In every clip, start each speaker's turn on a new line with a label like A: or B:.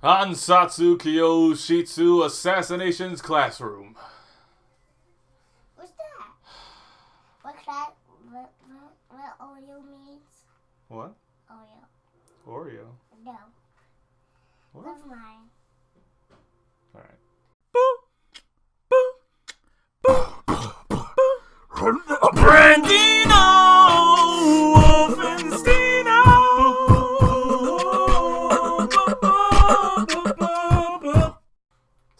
A: Ansatsu Shitsu Assassination's Classroom.
B: What's that? What Oreo means?
A: What?
B: Oreo.
A: Oreo?
B: No.
A: What?
B: Never mind.
A: Alright. Brandino Wolfensteino.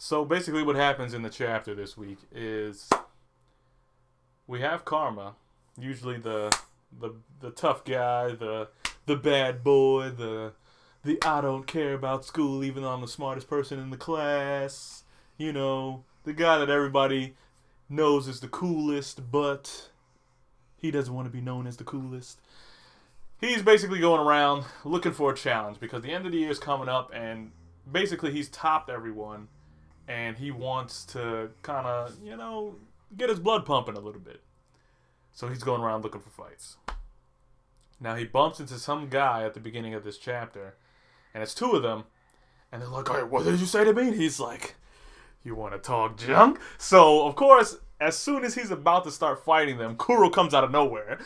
A: So basically what happens in the chapter this week is we have KARMAAA, usually the tough guy, the bad boy, the I don't care about school even though I'm the smartest person in the class, you know, the guy that everybody knows is the coolest, but he doesn't want to be known as the coolest. He's basically going around looking for a challenge because the end of the year is coming up and basically he's topped everyone and he wants to kind of, you know, get his blood pumping a little bit. So he's going around looking for fights. Now he bumps into some guy at the beginning of this chapter and it's two of them and they're like, "All right, what did you say to me?" And he's like, "You want to talk junk?" So, of course, as soon as he's about to start fighting them, Kuro comes out of nowhere.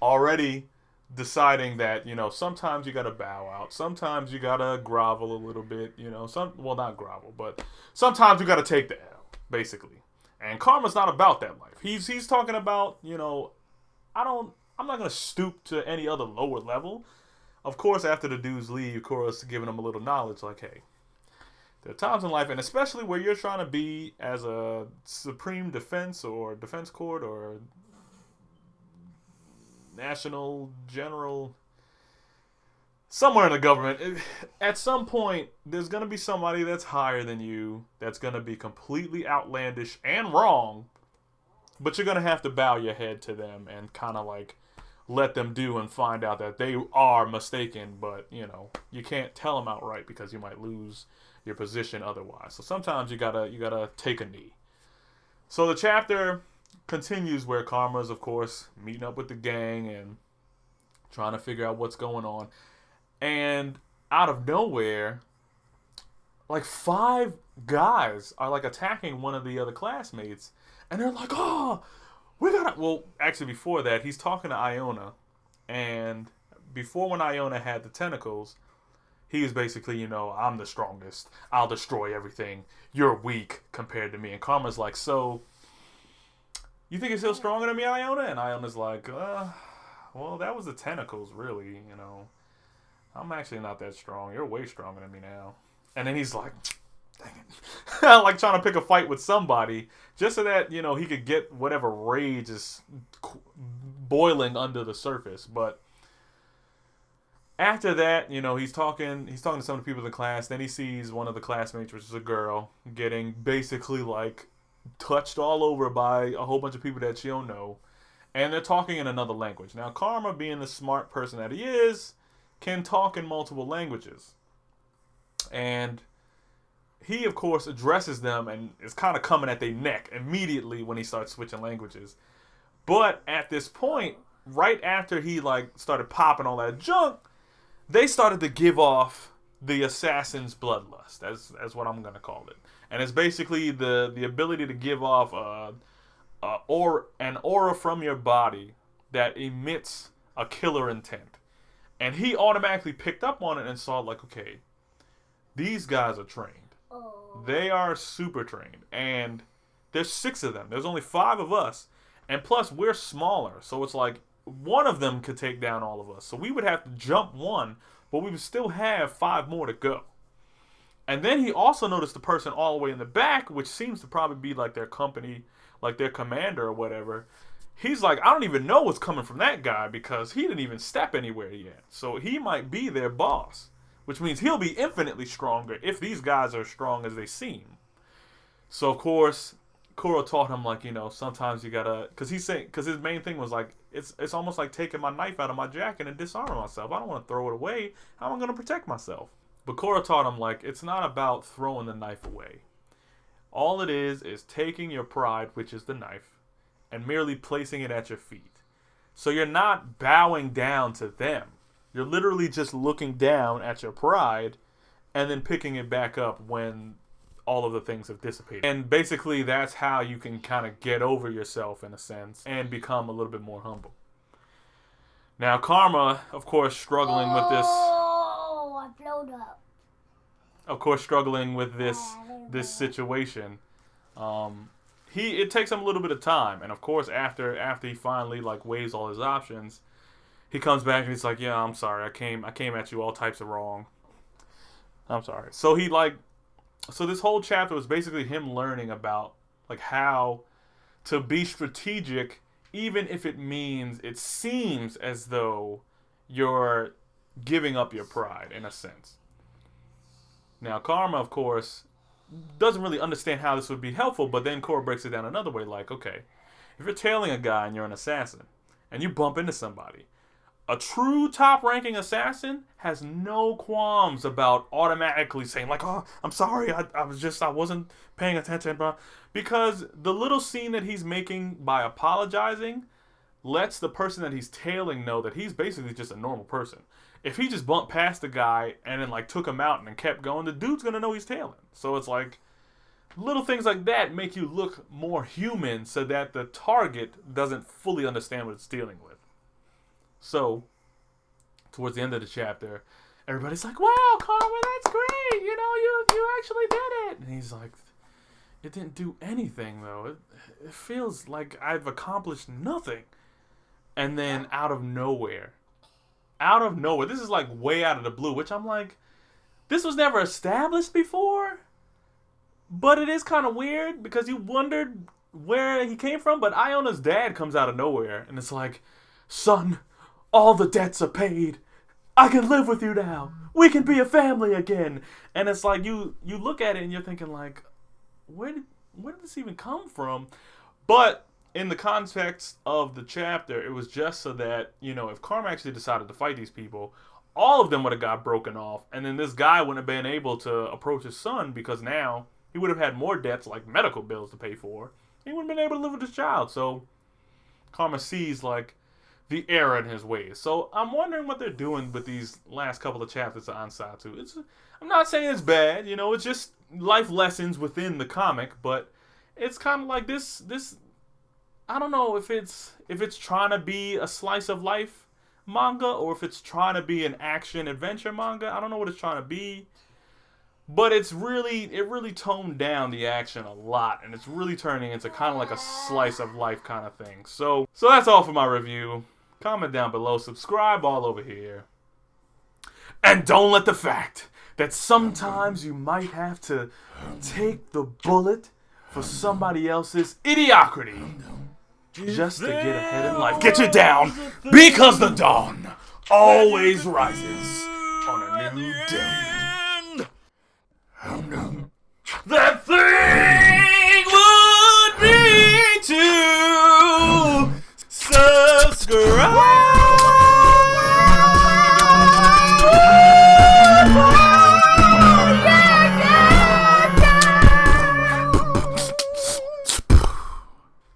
A: Already deciding that, you know, sometimes you gotta bow out. Sometimes you gotta grovel a little bit, you know. Well, not grovel, but sometimes you gotta take the L, basically. And KARMAAA's not about that life. He's talking about, you know, I'm not gonna stoop to any other lower level. Of course, after the dudes leave, Kuro's giving him a little knowledge, like, hey, there are times in life, and especially where you're trying to be as a supreme defense or defense court or national general, somewhere in the government, at some point, there's going to be somebody that's higher than you that's going to be completely outlandish and wrong, but you're going to have to bow your head to them and kind of like let them do and find out that they are mistaken, but, you know, you can't tell them outright because you might lose your position otherwise. So sometimes you gotta take a knee. So the chapter continues where KARMAAA's, of course, meeting up with the gang and trying to figure out what's going on. And out of nowhere, like 5 guys are like attacking one of the other classmates, and they're like, "Oh, we gotta." Well, actually, before that, he's talking to Iona, and before when Iona had the tentacles, he was basically, you know, "I'm the strongest. I'll destroy everything. You're weak compared to me." And KARMAAA's like, "So, you think you're still stronger than me, Iona?" And Iona's like, well, that was the tentacles, really, you know. I'm actually not that strong. You're way stronger than me now." And then he's like, dang it. Like trying to pick a fight with somebody just so that, you know, he could get whatever rage is boiling under the surface. But after that, you know, he's talking to some of the people in the class. Then he sees one of the classmates, which is a girl, getting basically like touched all over by a whole bunch of people that she don't know. And they're talking in another language. Now, KARMAAA, being the smart person that he is, can talk in multiple languages. And he, of course, addresses them and is kind of coming at their neck immediately when he starts switching languages. But at this point, right after he like started popping all that junk, they started to give off the assassin's bloodlust, as what I'm going to call it. And it's basically the ability to give off an aura from your body that emits a killer intent. And he automatically picked up on it and saw, like, okay, these guys are trained.
B: Oh.
A: They are super trained. And there's 6 of them. There's only 5 of us. And plus, we're smaller. So it's like one of them could take down all of us. So we would have to jump one, but we would still have 5 more to go. And then he also noticed the person all the way in the back, which seems to probably be like their company, like their commander or whatever. He's like, I don't even know what's coming from that guy because he didn't even step anywhere yet. So he might be their boss, which means he'll be infinitely stronger if these guys are as strong as they seem. So, of course, Kuro taught him, like, you know, sometimes you gotta, because his main thing was like, it's almost like taking my knife out of my jacket and disarming myself. I don't want to throw it away. How am I going to protect myself? But Kuro taught him, like, it's not about throwing the knife away. All it is taking your pride, which is the knife, and merely placing it at your feet. So you're not bowing down to them. You're literally just looking down at your pride and then picking it back up when all of the things have dissipated. And basically that's how you can kind of get over yourself in a sense and become a little bit more humble. Now KARMAAA, of course, struggling with this.
B: Oh, I blowed up.
A: Of course, struggling with this situation. It takes him a little bit of time, and of course, after he finally like weighs all his options, he comes back and he's like, "Yeah, I'm sorry. I came at you all types of wrong. I'm sorry." So this whole chapter was basically him learning about like how to be strategic, even if it seems as though you're giving up your pride in a sense. Now, KARMAAA, of course, doesn't really understand how this would be helpful, but then Korra breaks it down another way, like, okay, if you're tailing a guy and you're an assassin, and you bump into somebody, a true top-ranking assassin has no qualms about automatically saying, like, "Oh, I'm sorry, I wasn't paying attention," bro. Because the little scene that he's making by apologizing lets the person that he's tailing know that he's basically just a normal person. If he just bumped past the guy and then like took him out and then kept going, the dude's gonna know he's tailing. So it's like little things like that make you look more human so that the target doesn't fully understand what it's dealing with. So towards the end of the chapter, everybody's like, "Wow, KARMAAA, that's great. You know, you actually did it." And he's like, "It didn't do anything though. It feels like I've accomplished nothing." And then out of nowhere, this is like way out of the blue, which I'm like, this was never established before, but it is kind of weird because you wondered where he came from. But Iona's dad comes out of nowhere and it's like, "Son, all the debts are paid. I can live with you now. We can be a family again." And it's like you look at it and you're thinking like, where did this even come from? But in the context of the chapter, it was just so that, you know, if KARMAAA actually decided to fight these people, all of them would have got broken off, and then this guy wouldn't have been able to approach his son because now he would have had more debts like medical bills to pay for. He wouldn't have been able to live with his child. So KARMAAA sees like the error in his ways. So I'm wondering what they're doing with these last couple of chapters of Ansatsu. I'm not saying it's bad, you know, it's just life lessons within the comic, but it's kind of like this I don't know if it's trying to be a slice of life manga or if it's trying to be an action adventure manga. I don't know what it's trying to be, but it really toned down the action a lot, and it's really turning into kind of like a slice of life kind of thing. So that's all for my review. Comment down below, subscribe all over here, and don't let the fact that sometimes you might have to take the bullet for somebody else's mediocrity just to get ahead in life get you down, because the dawn always rises on a new day. That thing would be to subscribe.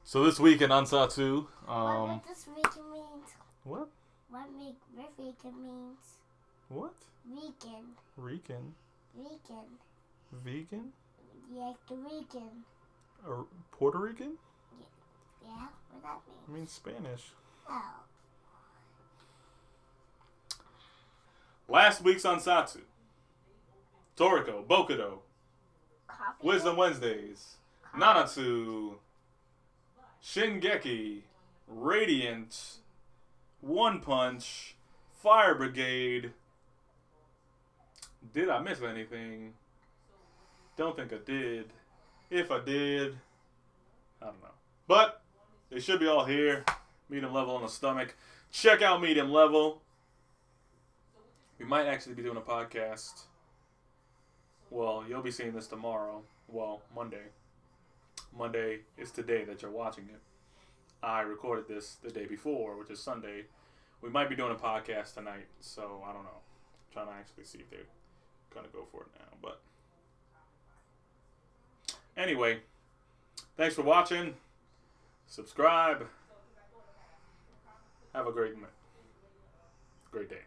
A: So this week in Ansatsu,
B: what this vegan means?
A: What?
B: What vegan means?
A: What?
B: Vegan.
A: Rican.
B: Vegan.
A: Vegan?
B: Yeah, the vegan.
A: Puerto Rican?
B: Yeah, what that mean?
A: I mean Spanish.
B: Oh.
A: Last week's Ansatsu. Toriko, Bokudo,
B: Coffee.
A: Wisdom Wednesdays, Nanatsu, Shingeki, Radiant, One Punch, Fire Brigade. Did I miss anything? Don't think I did. If I did, I don't know. But they should be all here. Medium level on the stomach. Check out Medium Level. We might actually be doing a podcast. Well, you'll be seeing this tomorrow. Well, Monday. Monday is today that you're watching it. I recorded this the day before, which is Sunday. We might be doing a podcast tonight, so I don't know. I'm trying to actually see if they're going to go for it now. But anyway, thanks for watching. Subscribe. Have a great day.